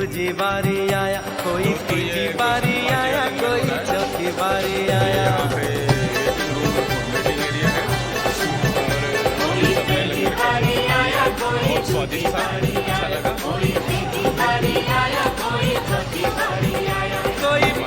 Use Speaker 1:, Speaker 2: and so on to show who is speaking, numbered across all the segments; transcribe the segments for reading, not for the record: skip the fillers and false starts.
Speaker 1: दूजी बारी आया, कोई तीसरी बारी आया, कोई चौथी बारी आया।
Speaker 2: स्वादिष्ट था, अच्छा लगा।
Speaker 1: कोई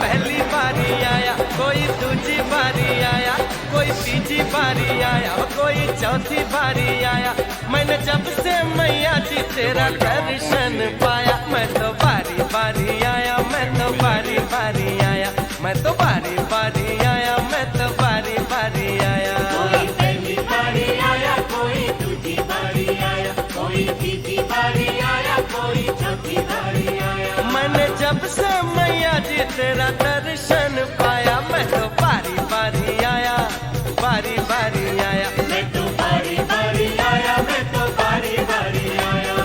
Speaker 1: पहली बारी आया, कोई दूजी बारी आया, कोई तीसरी बारी आया, कोई चौथी बारी आया। मैंने जब से मैया जी तेरा दर्शन पाया, मैं तो बारी बारी आया, मैं तो बारी बारी आया, मैं तो बारी बारी आया, मैं तो बारी बारी आया।
Speaker 3: कोई पहली बारी आया, कोई दूसरी बारी आया, कोई तीसरी बारी आया, कोई चौथी बारी आया।
Speaker 1: मैंने जब से मैया जी तेरा दर्शन पाया, मैं तो बारी बारी आया, बारी बारी आया,
Speaker 3: मैं तो बारी बारी आया, मैं तो बारी बारी आया।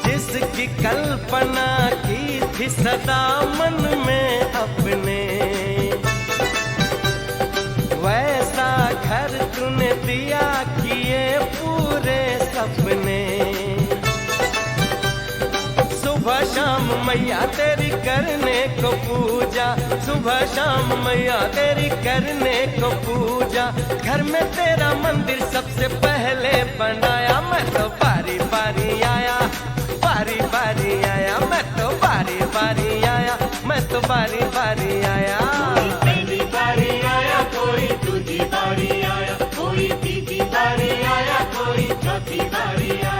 Speaker 1: जिसकी कल्पना की थी सदा मन में अपने, वैसा घर तूने दिया किए पूरे सपने। सुबह शाम मैया तेरी करने को पूजा, सुबह शाम मैया तेरी करने को पूजा। घर में तेरा मंदिर सबसे पहले बनाया, मैं तो बारी बारी आया, बारी बारी आया, मैं तो बारी बारी आया, मैं तो बारी बारी आया।
Speaker 3: कोई पहली बारी आया, कोई दूसरी बारी आया, कोई तीसरी बारी आया, कोई चौथी बारी आया।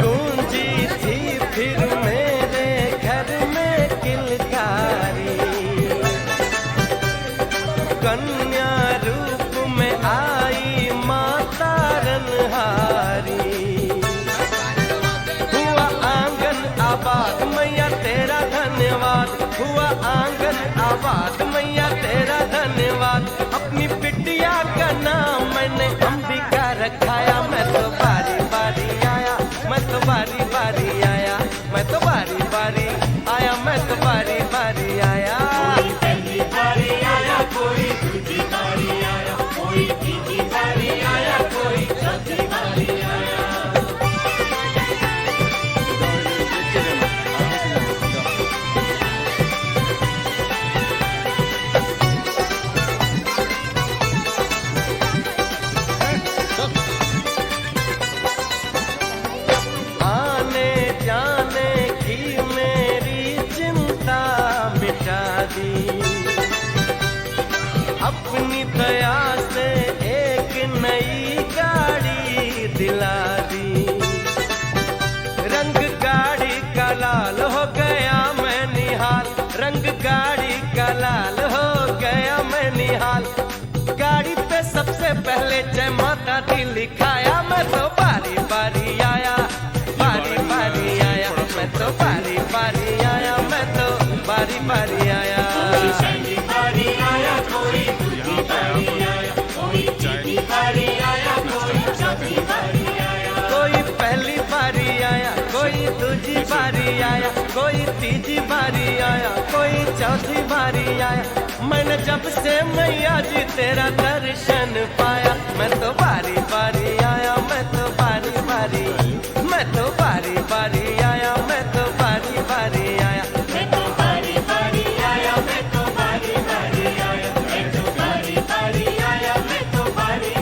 Speaker 1: गूंजी थी फिर मेरे घर में किलकारी, कन्या रूप में आई माता रनहारी। हुआ आंगन आबाद मैया तेरा धन्यवाद, हुआ आंगन आबाद मैया तेरा धन्यवाद। अपनी बिटिया का नाम मैंने अंबिका रखाया, मैं तो बारी बारी आया, मैं तो बारी बारी आया, मैं तो बारी बारी आया, मैं तो बारी बारी आया।
Speaker 3: कोई पहली बारी आया, कोई दूसरी बारी आया, कोई तीसरी बारी आया, कोई चौथी बारी आया।
Speaker 1: आने जाने की मेरी चिंता मिटा दी, अपनी दया से एक नई गाड़ी दिला दी। रंग गाड़ी का लाल हो गया मैं निहाल, रंग गाड़ी का लाल हो गया मैं निहाल। गाड़ी पे सबसे पहले जय माता दी लिखाया, मैं तो बारी बारी आया, बारी बारी आया, मैं तो बारी बारी आया, मैं तो बारी बारी आया।
Speaker 3: कोई पहली बारी आया, कोई दूसरी बारी आया, कोई तीसरी बारी आया, कोई चौथी बारी आया।
Speaker 1: कोई पहली बारी आया, कोई दूजी बारी आया, कोई तीसरी बारी आया, कोई चौथी बारी आया। मैंने जब से मैया जी तेरा दर्शन पाया, मैं तो बारी बारी आया, मैं तो बारी बारी, मैं तो बारी बारी आया, मैं तो बारी बारी आया।
Speaker 3: मैं तो बारी बारी आया, मैं तो बारी बारी आया, मैं तो बारी बारी आया, मैं तो बारी बारी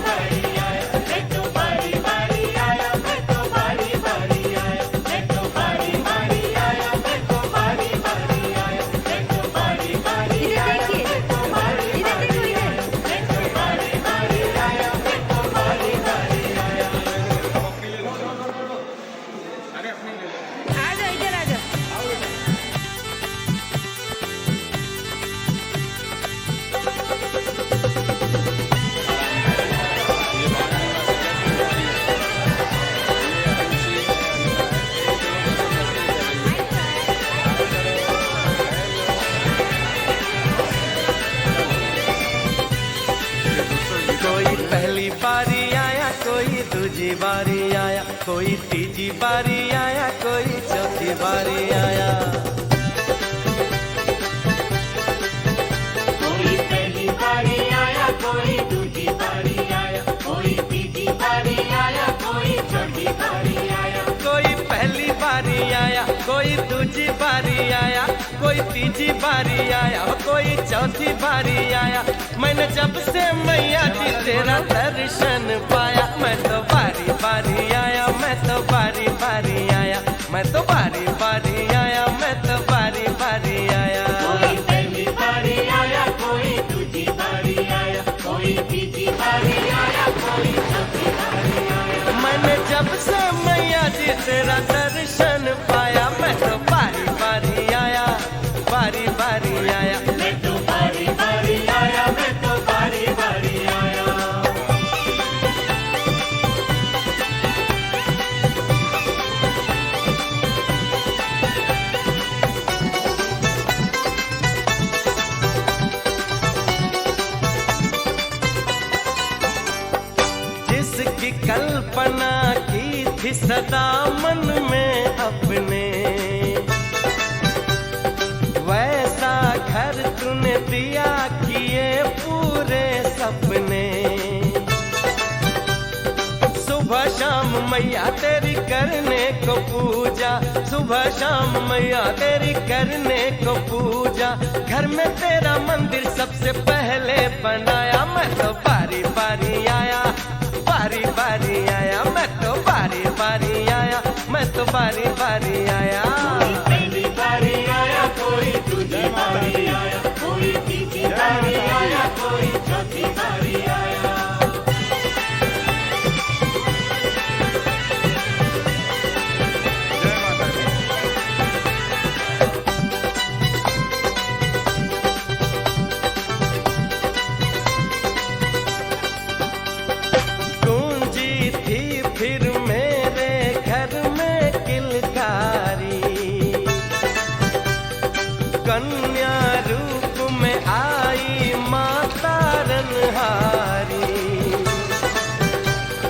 Speaker 3: आया, मैं तो बारी बारी आया, मैं तो बारी बारी आया, मैं तो बारी बारी आया, मैं तो बारी बारी आया, मैं तो बारी बारी आया, मैं तो बारी बारी आया, मैं तो बारी बारी आया, मैं तो बारी
Speaker 1: बारी आया, कोई तीजी बारी आया, कोई चौथी बारी आया।
Speaker 3: कोई पहली बारी आया, कोई दूजी बारी आया, कोई तीजी बारी आया, कोई चौथी बारी आया।
Speaker 1: कोई पहली बारी आया, कोई दूजी बारी आया, कोई तीजी बारी आया, कोई चौथी बारी आया। मैंने जब से मैया जी तेरा दर्शन पाया, मैं तो बारी बारी आया, मैं तो बारी बारी आया, मैं तो बारी बारी आया, मैं तो बारी बारी आया।
Speaker 3: कोई पहली बारी आया, कोई दूजी बारी आया, कोई तीजी बारी आया, कोई चौथी बारी आया।
Speaker 1: मैंने जब से मैया जी तेरा दर्शन पाया, मैं तो बारी बारी आया, बारी बारी आया।
Speaker 3: मैं तो बारी बारी आया, मैं तो बारी बारी आया।
Speaker 1: जिसकी कल्पना की थी सदा मन में अपने, वैसा घर तूने दिया किए पूरे सपने। सुबह शाम मैया तेरी करने को पूजा, सुबह शाम मैया तेरी करने को पूजा। घर में तेरा मंदिर सबसे पहले बनाया, मैं तो बारी बारी आया, बारी बारी आया, मैं तो बारी बारी आया, मैं तो बारी बारी आया।
Speaker 3: कोई पहली बारी आया, कोई दूजी बारी आया, कोई तीजी बारी आया, कोई चौथी बारी आया।
Speaker 2: जय माता दी।
Speaker 1: गूंजी थी फिर मेरे घर में किलकारी, कन्या रूप में आई माता रनहारी।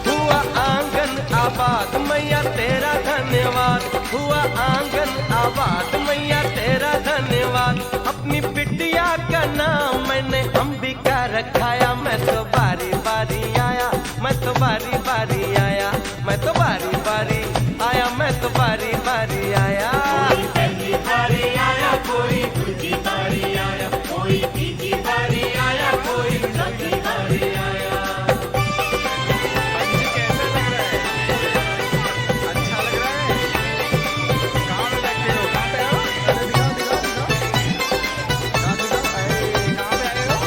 Speaker 1: हुआ आंगन आबाद मैया तेरा धन्यवाद, हुआ आंगन आबाद मैया तेरा धन्यवाद। अपनी बिटिया का नाम मैंने अंबिका रखाया, मैं तो बारी बारी आया, मैं तो बारी बारी आया, मैं तो बारी बारी आया, मैं तो बारी बारी आया।
Speaker 3: कोई पहली बारी आया, कोई दूजी बारी आया, कोई तीजी बारी आया, कोई चौथी बारी आया।
Speaker 2: पंच कैसा लग रहा है? अच्छा लग रहा है? कहाँ पे बैठे हो? कहाँ पे हो? अरे दिखाओ दिखाओ दिखाओ। दिखाओ दिखाओ। अरे कहाँ पे आए हो?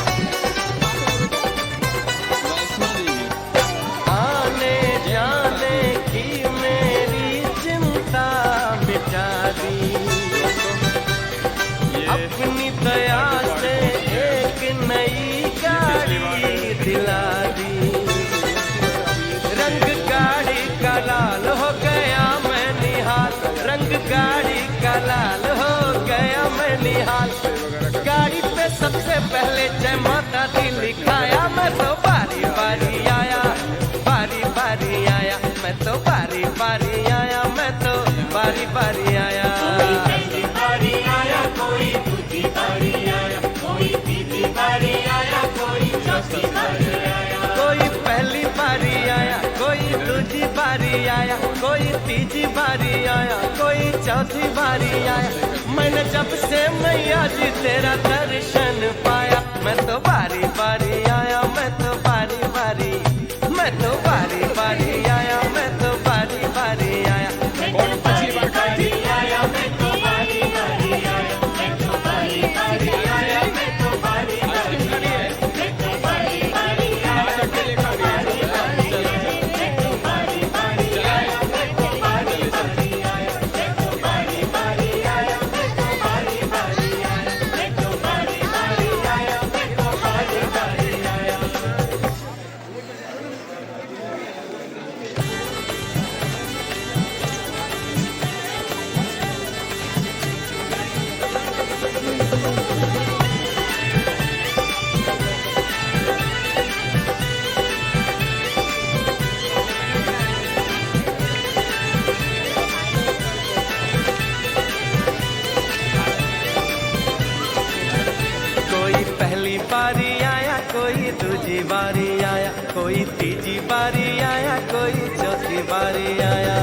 Speaker 2: वैष्णो देवी।
Speaker 1: आने जाने की मेरी चिंता मिटा दी, अपनी दया से एक नई गाड़ी दिला दी। रंग गाड़ी का लाल हो गया मैं निहाल, रंग गाड़ी का लाल हो गया मैं निहाल। गाड़ी पे सबसे पहले जय माता दी लिखाया, मैं तो बारी बारी आया, बारी बारी आया, मैं तो बारी बारी आया, मैं तो बारी बारी आया।
Speaker 3: कोई पहली बारी आया, कोई दूजी बारी आया, कोई तीजी बारी आया, कोई चौथी बारी आया।
Speaker 1: कोई पहली बारी आया, कोई दूजी बारी आया, कोई तीजी बारी आया, कोई चौथी बारी आया। मैंने जब से मैया जी तेरा दर्शन पाया, मैं तो बारी बारी आया, मैं तो बारी बारी, मैं तो बारी बारी आया, मैं तो बारी बारी आया।
Speaker 2: कौन पिछली बार खाई थी?
Speaker 3: आया, मैं तो बारी बारी आया, मैं तो बारी बारी आया, मैं तो बारी
Speaker 2: आज
Speaker 3: बारी
Speaker 2: किस खड़ी है?
Speaker 3: मैं तो बारी बारी आया,
Speaker 2: आज अकेले खा रही है। चल चल।
Speaker 3: मैं तो बारी बारी आया, मैं तो बारी बारी आया, मैं तो बारी बारी आया, मैं तो बारी बारी आया, मैं तो बारी बारी आया, मैं तो बारी बारी आया।
Speaker 1: मैं पहली बारी आया, कोई दूजी बारी आया, कोई तीजी बारी आया, कोई चौथी बारी आया।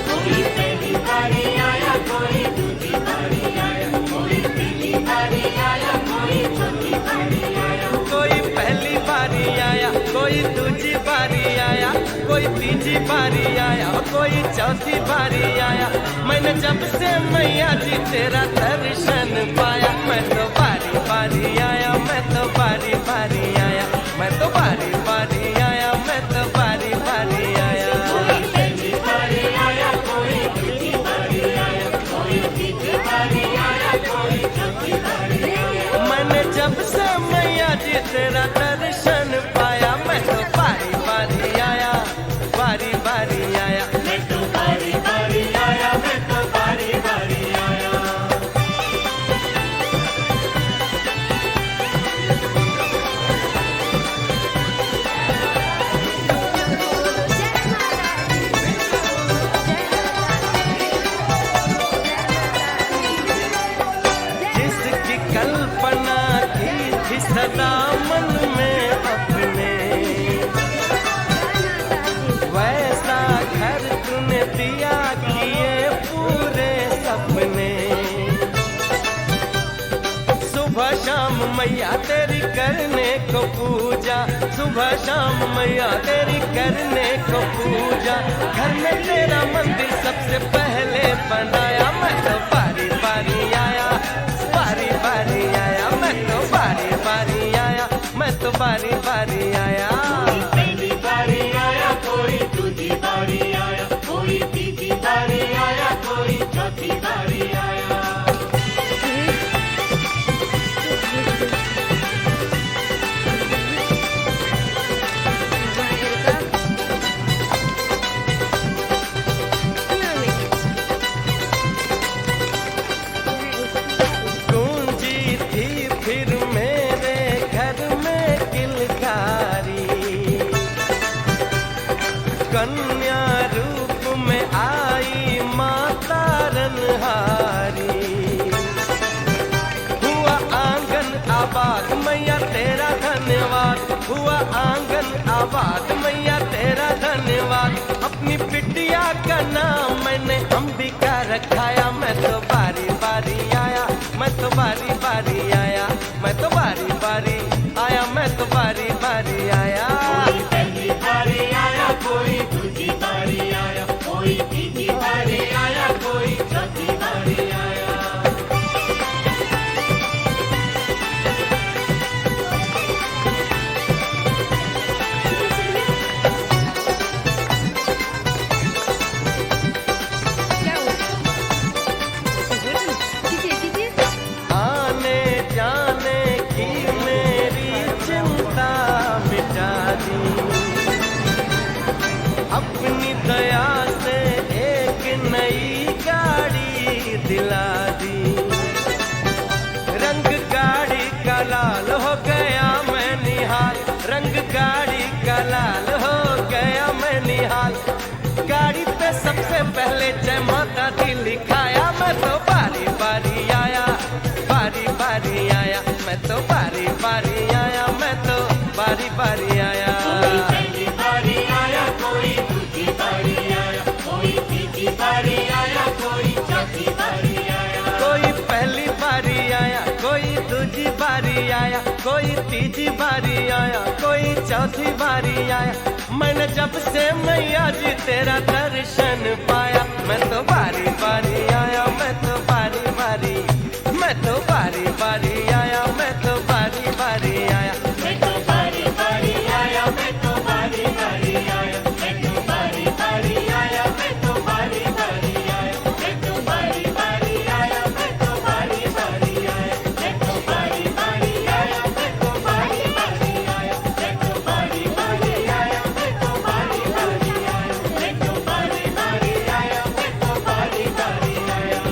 Speaker 3: कोई पहली बारी आया, कोई दूजी बारी आया, कोई तीसरी बारी आया, कोई चौथी बारी आया।
Speaker 1: कोई पहली बारी आया, कोई दूजी बारी आया, कोई तीजी बारी आया, कोई चौथी बारी आया। मैंने जब से मैया जी तेरा दर्शन पाया, मैं तो बारी बारी आया, मैं तो बारी बारी आया, मैं तो बारी बारी आया, मैं तो बारी बारी आया।
Speaker 3: कोई पहली बारी आया, कोई दूजी बारी आया, कोई तीसरी बारी आया, कोई चौथी बारी आया।
Speaker 1: मैंने जब से मैया जी तेरा दर्शन पाया, मैं तो बारी बारी आया, बारी बारी आया।
Speaker 3: मैं तो बारी बारी आया, मैं तो बारी बारी आया।
Speaker 1: जिसकी कल्पना की थी सदा मन में अपने, वैसा घर तूने दिया, किए पूरे सपने। सुबह शाम मैया तेरी करने को पूजा, सुबह शाम मैया तेरी करने को पूजा। घर में तेरा मंदिर सबसे पहले बनाया, मैं तो बारी बारी आया, बारी बारी आया, मैं तो बारी बारी आया, मैं तो बारी बारी आया।
Speaker 3: कोई पहली बारी आया, कोई दूजी बारी आया, कोई तीसरी बारी आया, कोई चौथी बारी आया।
Speaker 1: गूंजी थी फिर मेरे घर में किलकारी, कन्या रूप में आई माता रनहारी। हुआ आंगन आबाद मैया तेरा धन्यवाद, हुआ आंगन आबाद मैया तेरा धन्यवाद। अपनी बिटिया का नाम मैंने अंबिका रखाया, मैं तो बारी बारी आया, मैं तो बारी बारी आया, मैं तो बारी बारी आया, मैं तो बारी बारी आया।
Speaker 3: कोई पहली बारी आया, कोई दूजी बारी आया, कोई तीसरी बारी आया, कोई चौथी बारी आया।
Speaker 1: आने जाने की मेरी चिंता मिटा दी, अपनी दया से एक नई गाड़ी दिला दी। रंग गाड़ी का लाल हो गया मैं निहाल, रंग गाड़ी का लाल हो गया मैं निहाल। गाड़ी पे सबसे पहले जय माता दी लिखाया, मैं तो बारी बारी आया, बारी बारी आया, मैं तो बारी बारी आया, मैं तो बारी बारी आया।
Speaker 3: कोई पहली बारी आया, कोई दूजी बारी आया, कोई तीसरी बारी आया, कोई चौथी बारी आया।
Speaker 1: कोई पहली बारी आया, कोई दूजी बारी आया, कोई तीजी बारी आया, कोई चौथी बारी आया। मैंने जब से मैया जी तेरा दर्शन पाया, मैं तो बारी बारी आया, मैं तो बारी बारी, मैं तो बारी बारी आया, मैं तो बारी बारी आया।
Speaker 3: मैं तो बारी बारी आया, मैं तो बारी बारी आया, मैं तो बारी बारी आया, मैं तो बारी बारी आया, मैं तो बारी बारी आया, मैं तो बारी बारी आया, मैं तो बारी बारी आया, मैं तो बारी बारी आया, मैं तो बारी बारी आया, मैं तो बारी बारी आया, मैं तो बारी बारी आया, मैं तो बारी बारी आया।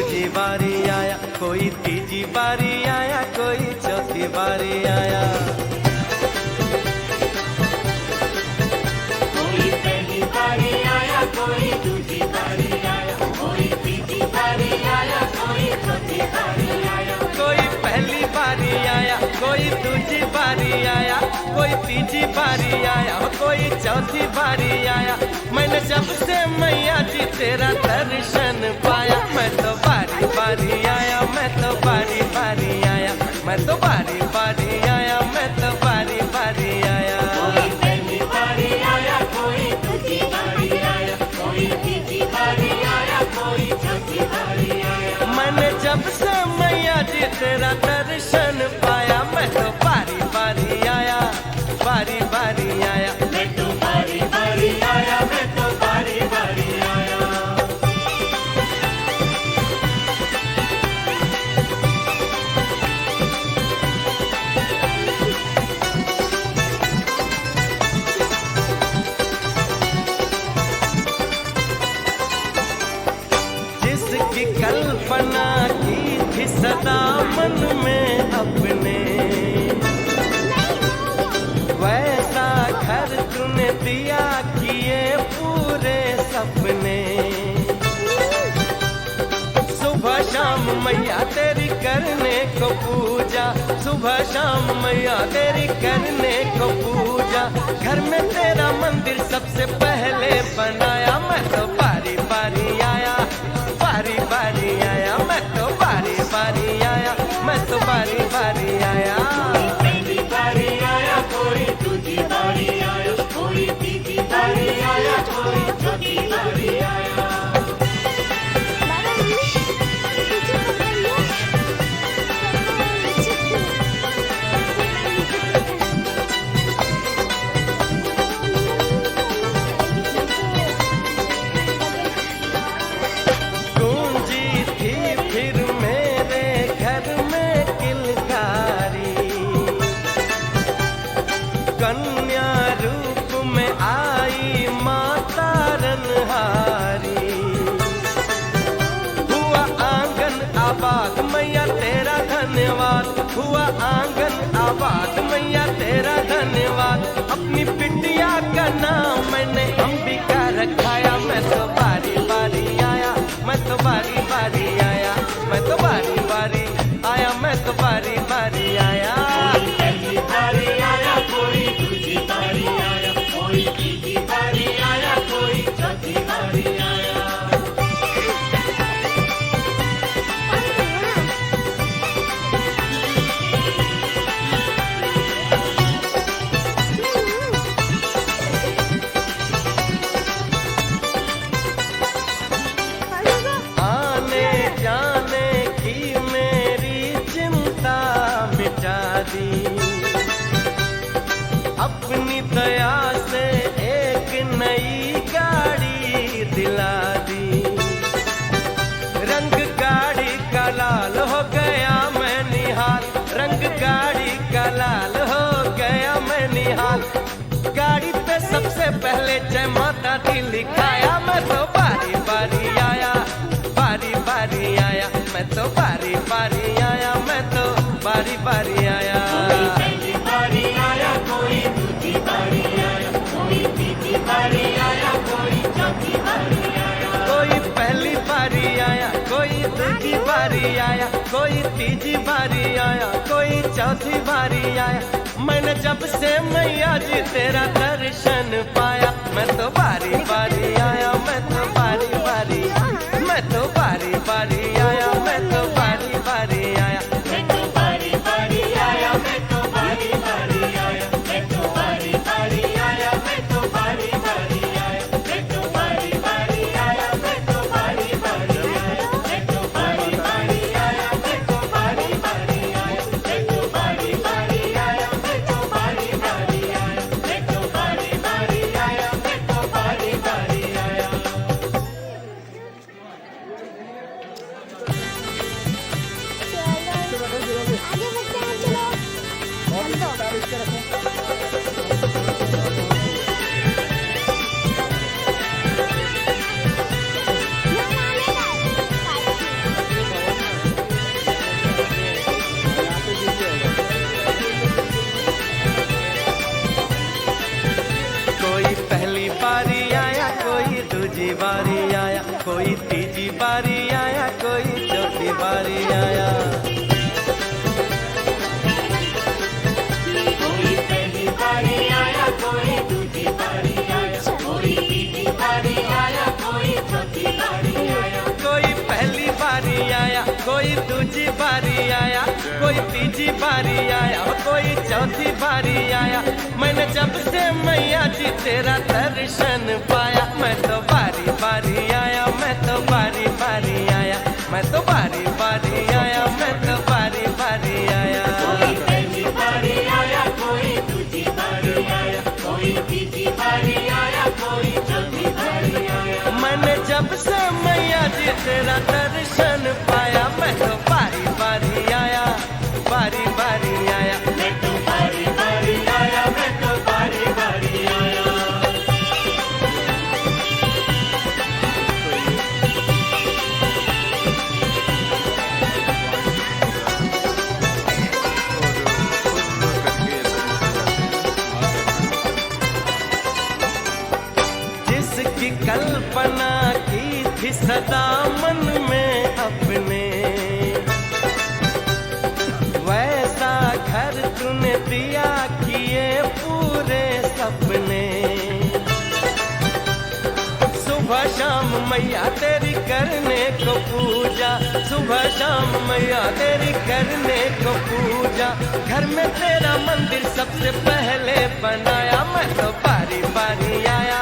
Speaker 1: तीजी बारी आया, कोई तीजी बारी आया, कोई चौथी बारी आया।
Speaker 3: कोई पहली बारी आया, कोई दूसरी बारी आया, कोई तीसरी बारी आया, कोई चौथी बारी आया।
Speaker 1: कोई पहली बारी आया, कोई दूसरी बारी आया, कोई तीसरी बारी आया, कोई चौथी बारी आया। मैंने जब से मैया जी तेरा दर्शन पाया, मैं तो बारी बारी आया, मैं तो बारी बारी आया, मैं तो बारी बारी आया, मैं तो बारी बारी आया।
Speaker 3: कोई पहली बारी आया, कोई दूसरी बारी आया, कोई तीसरी बारी आया, कोई चौथी बारी आया।
Speaker 1: मैंने जब से मैया जी तेरा दर्शन पाया, मैं तो बारी बारी आया, बारी बारी आया।
Speaker 3: मैं तो बारी बारी आया, मैं तो बारी बारी आया।
Speaker 1: जिसकी कल्पना की थी सदा मन में अपने, वैसा घर तूने दिया किए पूरे सपने। सुबह शाम मैया तेरी करने को पूजा, सुबह शाम मैया तेरी करने को पूजा। घर में तेरा मंदिर सबसे पहले बनाया, मैं तो बारी बारी आया, बारी बारी आया, मैं तो बारी बारी आया, मैं तो बारी बारी आया।
Speaker 3: कोई पहली बारी आया, कोई दूसरी बारी आया, कोई तीसरी बारी आया, कोई चौथी बारी आया।
Speaker 1: गूंजी थी फिर मेरे घर में किलकारी, कन्या रूप में आई माता रनहारी। हुआ आंगन आबाद मैया तेरा धन्यवाद, हुआ आंगन आबाद मैया तेरा धन्यवाद। अपनी बिटिया का नाम मैंने अंबिका रखाया, मैं तो बारी बारी आया, मैं तो बारी बारी आया, मैं तो बारी बारी आया, मैं तो बारी बारी आया।
Speaker 3: कोई पहली बारी आया, कोई दूसरी बारी आया, कोई तीसरी बारी आया, कोई चौथी बारी आया।
Speaker 1: आने जाने की मेरी चिंता मिटा दी, अपनी दया से एक नई गाड़ी दिला दी। रंग गाड़ी का लाल हो गया मैं निहाल, रंग गाड़ी का लाल हो गया मैं निहाल। गाड़ी पे सबसे पहले जय माता दी लिखाया, मैं तो बारी बारी आया, बारी बारी आया, मैं तो बारी बारी आया, मैं तो बारी बारी आया।
Speaker 3: कोई पहली बारी आया, कोई दूसरी बारी आया, कोई तीसरी बारी आया, कोई चौथी बारी आया।
Speaker 1: कोई पहली बारी आया, कोई दूसरी बारी आया, कोई तीसरी बारी आया, कोई चौथी बारी आया। मैंने जब से मैया जी तेरा दर्शन पाया, मैं तो बारी बारी आया, मैं तो बारी बारी, मैं तो बारी बारी आया, मैं तो बारी बारी आया।
Speaker 3: मैं तो बारी बारी आया, मैं तो बारी बारी आया, मैं तो बारी बारी आया, मैं तो बारी बारी आया, मैं तो बारी बारी आया, मैं तो बारी बारी आया, मैं तो बारी बारी आया, मैं तो बारी बारी आया, मैं तो बारी बारी आया, मैं तो बारी बारी आया, मैं तो बारी बारी आया, मैं तो बारी बारी आया।
Speaker 1: बारी बारी आया।
Speaker 3: कोई पहली बारी आया, कोई दूसरी बारी आया, कोई तीसरी बारी आया, कोई चौथी बारी आया।
Speaker 1: कोई पहली बारी आया, कोई दूसरी बारी आया, कोई तीसरी बारी आया, कोई चौथी बारी आया। मैंने जब से मैया जी तेरा दर्शन पाया, मैं तो बारी बारी आया, मैं तो बारी बारी आया, मैं तो बारी बारी आया, मैं तो बारी बारी आया।
Speaker 3: कोई पहली बारी आया, कोई दूसरी बारी आया, कोई तीसरी बारी आया, कोई चौथी बारी आया।
Speaker 1: मैंने जब से मैया जी तेरा दर्शन पाया, मैं तो बारी बारी आया, बारी बारी आया।
Speaker 3: मैं तो बारी बारी आया, मैं तो बारी बारी आया।
Speaker 1: जिसकी कल्पना की थी सदा मन में अपने, वैसा घर तूने दिया किए पूरे सपने। सुबह शाम मैया तेरी करने को पूजा, सुबह शाम मैया तेरी करने को पूजा। घर में तेरा मंदिर सबसे पहले बनाया, मैं तो बारी बारी आया,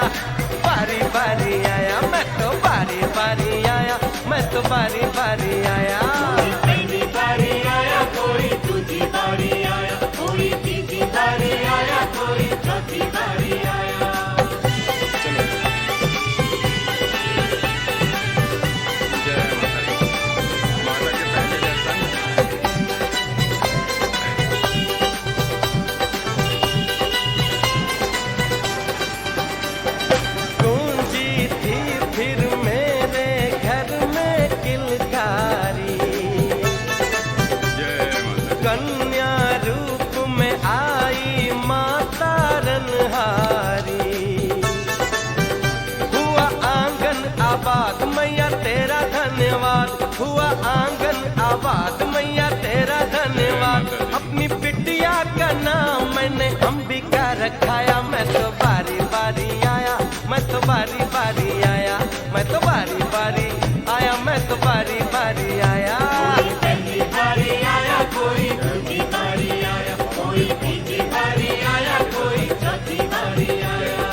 Speaker 1: बारी बारी आया, मैं तो बारी बारी आया, मैं तो बारी बारी आया।
Speaker 3: कोई पहली बारी आया, कोई दूसरी बारी आया, कोई तीसरी बारी आया, कोई चौथी बारी आया।
Speaker 2: जय माता दी। माता के पहले दर्शन।
Speaker 1: गूंजी थी फिर मेरे घर में किलकारी,
Speaker 2: जय माता दी।
Speaker 1: कन्या रूप में आई माता रनहारी। हुआ आंगन आबाद मैया तेरा धन्यवाद, हुआ आंगन आबाद मैया तेरा धन्यवाद। अपनी बिटिया का नाम मैंने अंबिका रखाया, मैं तो बारी बारी आया, मैं तो बारी बारी आया, मैं तो बारी बारी आया, मैं तो बारी बारी आया।
Speaker 3: कोई पहली बारी आया, कोई दूसरी बारी आया, कोई तीसरी बारी आया, कोई चौथी बारी आया।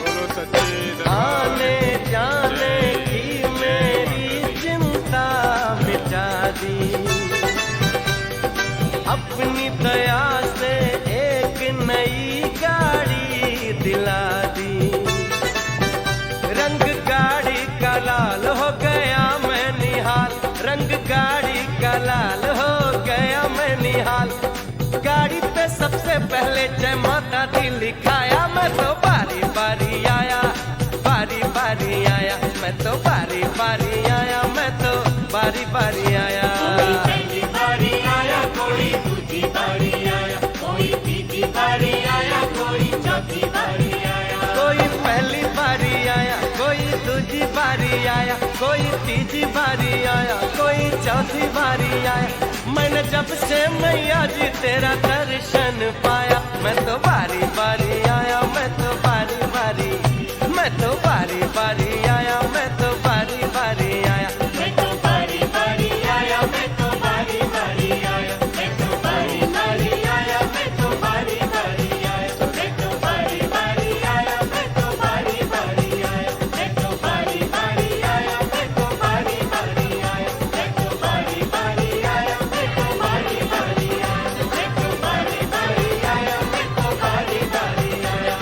Speaker 2: बोलो सच्चे दरबार
Speaker 1: आने जाने की मेरी चिंता मिटा दी, अपनी दया से एक नई गाड़ी दिला दी। रंग गाड़ी का लाल हो गया मैं निहाल, रंग गाड़ी का लाल हो गया मैं निहाल। गाड़ी पे सबसे पहले जय माता दी लिखाया, मैं तो बारी बारी आया, बारी बारी आया, मैं तो बारी बारी आया, मैं तो बारी बारी आया।
Speaker 3: कोई पहली बारी आया, कोई दूसरी बारी आया, कोई तीसरी बारी आया, कोई चौथी बारी आया।
Speaker 1: कोई पहली बारी आया, कोई दूसरी बारी आया, कोई तीसरी बारी आया, कोई चौथी बारी आया। मैंने जब से मैया जी तेरा दर्शन पाया, मैं तो बारी बारी आया, मैं तो बारी बारी, मैं तो बारी बारी आया, मैं तो बारी बारी आया।
Speaker 3: मैं तो बारी बारी आया, मैं तो बारी बारी आया, मैं तो बारी बारी आया, मैं तो बारी बारी आया, मैं तो बारी बारी आया, मैं तो बारी बारी आया, मैं तो बारी बारी आया, मैं तो बारी बारी आया, मैं तो बारी बारी आया, मैं तो बारी बारी आया, मैं तो बारी बारी आया, मैं तो बारी बारी आया।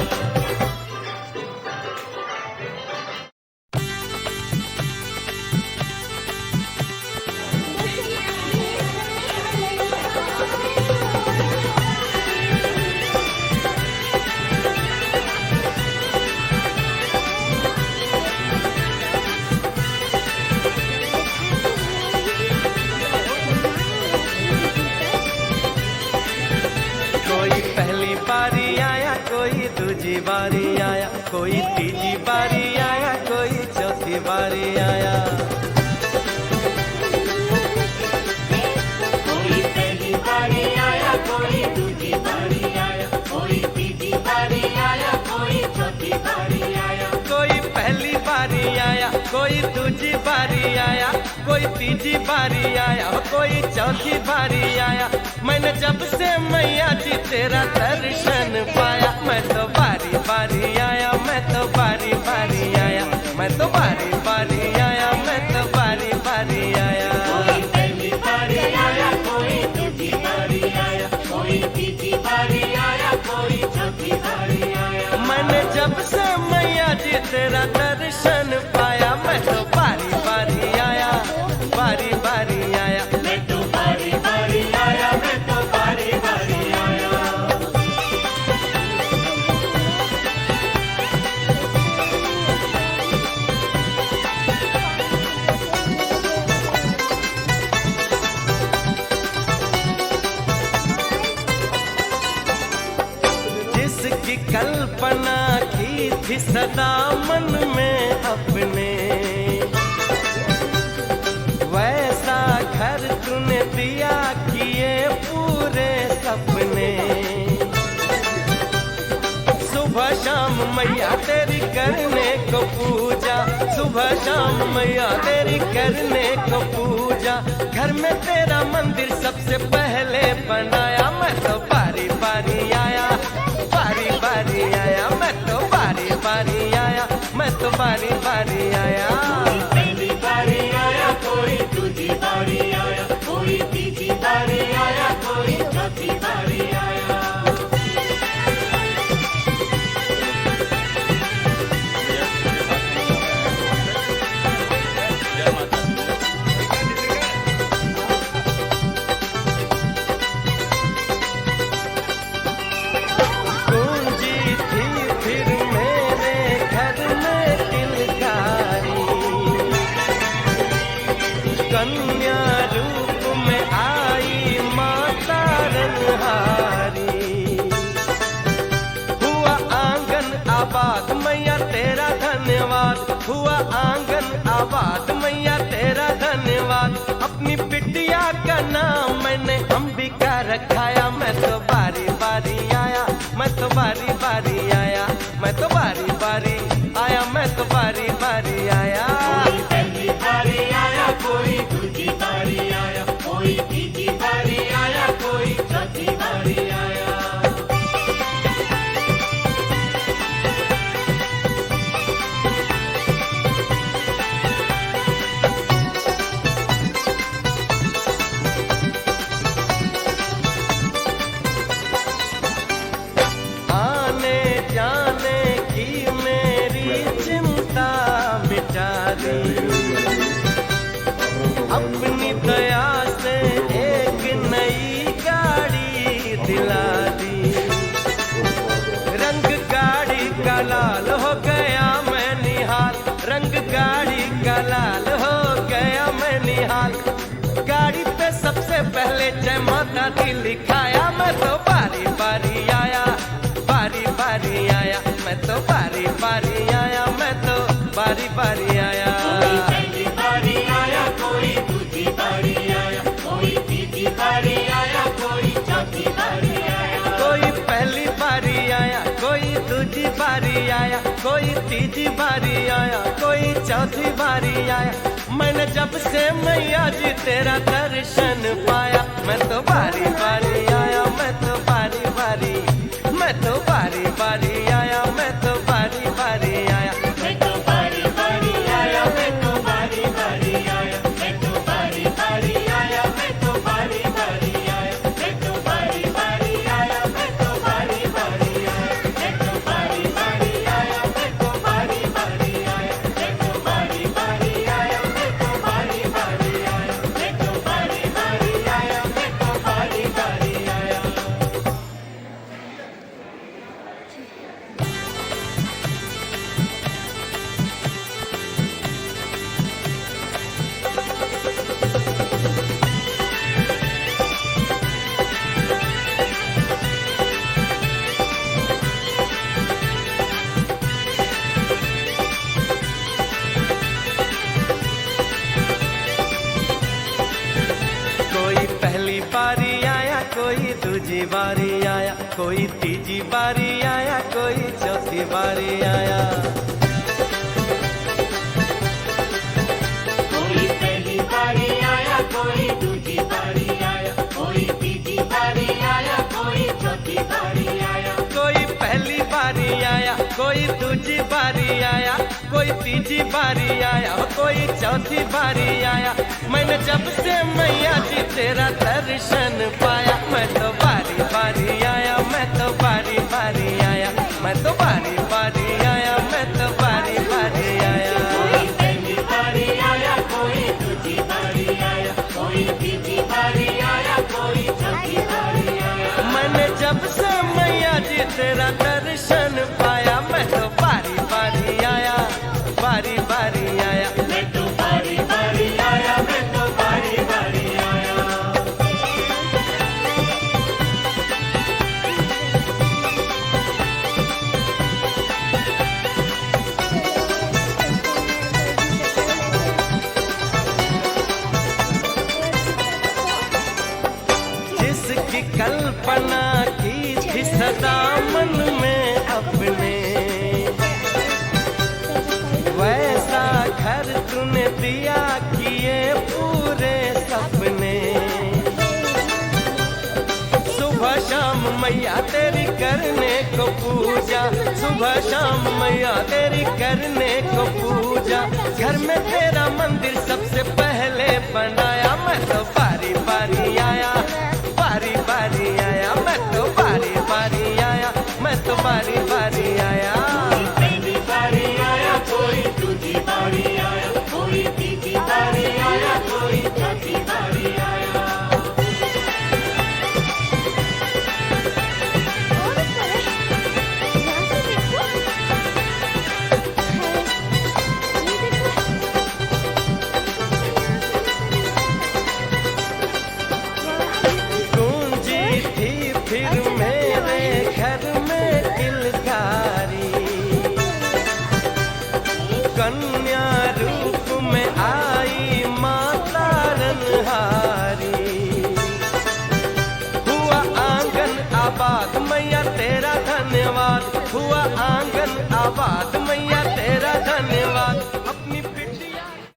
Speaker 1: दूजी बारी आया, कोई तीजी बारी आया, कोई चौथी बारी आया।
Speaker 3: कोई पहली बारी आया, कोई दूजी बारी आया, कोई तीजी बारी आया, कोई चौथी बारी आया।
Speaker 1: कोई पहली बारी आया, कोई दूजी बारी आया, कोई तीजी बारी आया, कोई चौथी बारी आया। मैंने जब से मैया जी तेरा दर्शन पाया, मैं तो बारी बारी आया, मैं तो बारी बारी आया, मैं तो बारी बारी आया, मैं तो बारी बारी आया।
Speaker 3: कोई पहली बारी आया, कोई दूजी बारी आया, कोई तीजी बारी आया, कोई चौथी बारी आया।
Speaker 1: मैंने जब से मैया जी तेरा दर्शन पाया, मैं तो बारी बारी आया, बारी बारी आया।
Speaker 3: मैं तो बारी बारी आया, मैं तो बारी बारी आया।
Speaker 1: जिसकी कल्पना की थी सदा मन में अपने, वैसा घर तूने दिया किए पूरे सपने। सुबह शाम मैया तेरी करने को पूजा, सुबह शाम मैया तेरी करने को पूजा। घर में तेरा मंदिर सबसे पहले बनाया, मैं तो बारी बारी आया, बारी बारी आया, मैं तो बारी बारी आया, मैं तो बारी बारी आया।
Speaker 3: कोई पहली बारी आया, कोई दूजी बारी आया, कोई तीजी बारी आया, कोई चौथी बारी आया।
Speaker 1: गूंजी थी फिर मेरे घर में किलकारी, कन्या रूप में आई माता रंगहारी। हुआ आंगन आबाद मैया तेरा धन्यवाद, हुआ आंगन आबाद मैया तेरा धन्यवाद। अपनी बिटिया का नाम मैंने अंबिका रखाया, मैं तो बारी बारी आया, मैं तो बारी बारी आया, मैं तो बारी बारी आया, मैं तो बारी बारी आया।
Speaker 3: कोई पहली बारी आया, कोई दूजी बारी आया, कोई तीजी बारी आया, कोई चौथी बारी आया।
Speaker 1: आने जाने की मेरी चिंता मिटा दी, अपनी दया से एक नई गाड़ी दिला दी। रंग गाड़ी का लाल हो गया मैं निहाल, रंग गाड़ी का लाल हो गया मैं निहाल। गाड़ी पे सबसे पहले जय माता दी लिखाया, मैं तो बारी बारी आया, बारी बारी आया, मैं तो बारी बारी आया, मैं तो बारी बारी आया।
Speaker 3: कोई पहली बारी आया, कोई दूजी बारी आया, कोई तीजी बारी आया, कोई चौथी बारी आया।
Speaker 1: कोई पहली बारी आया, कोई दूजी बारी आया, कोई तीजी बारी आया, कोई चौथी बारी आया। मैंने जब से मैया जी तेरा दर्शन पाया, मैं तो बारी बारी आया, मैं तो बारी बारी, मैं तो बारी बारी आया, मैं तो बारी बारी आया।
Speaker 3: मैं तो बारी बारी आया, मैं तो बारी बारी आया, मैं तो बारी बारी आया, मैं तो बारी बारी आया, मैं तो बारी बारी आया, मैं तो बारी बारी आया, मैं तो बारी बारी आया, मैं तो बारी बारी आया, मैं तो बारी बारी आया, मैं तो बारी बारी आया, मैं तो बारी बारी
Speaker 1: कोई दूजी बारी आया, कोई तीजी बारी आया, कोई चौथी बारी आया।
Speaker 3: कोई पहली बारी आया, कोई दूजी बारी आया, कोई तीजी बारी आया, कोई चौथी बारी आया।
Speaker 1: कोई पहली बारी आया, कोई दूजी बारी आया, कोई तीजी बारी आया, कोई चौथी बारी आया। मैंने जब से मैया जी तेरा दर्शन पाया, मैं तो बारी बारी आया, मैं तो बारी बारी आया, मैं तो बारी बारी आया, मैं तो बारी बारी आया।
Speaker 3: कोई पहली बारी आया, कोई दूजी बारी आया, कोई तीजी बारी आया, कोई चौथी बारी आया।
Speaker 1: मैंने जब से मैया जी तेरा दर्शन पाया, मैं तो बारी बारी आया, बारी बारी आया।
Speaker 3: मैं तो बारी बारी आया, मैं तो बारी बारी आया।
Speaker 1: जिसकी कल्पना की थी सदा मन में अपने, वैसा घर तूने दिया किए पूरे सपने। सुबह शाम मैया तेरी करने को पूजा, सुबह शाम मैया तेरी करने को पूजा। घर में तेरा मंदिर सबसे पहले बनाया, मैं तो बारी बारी आया, बारी बारी आया, मैं तो बारी बारी आया, मैं तो बारी बारी आया।
Speaker 3: कोई पहली बारी आया, कोई दूजी बारी आया, कोई तीजी बारी आया, कोई चौथी बारी आया।
Speaker 1: गूंजी थी फिर मेरे घर में किलकारी, कन्या रूप में आई माता रनहारी। हुआ आंगन आबाद मैया तेरा धन्यवाद, हुआ आंगन आबाद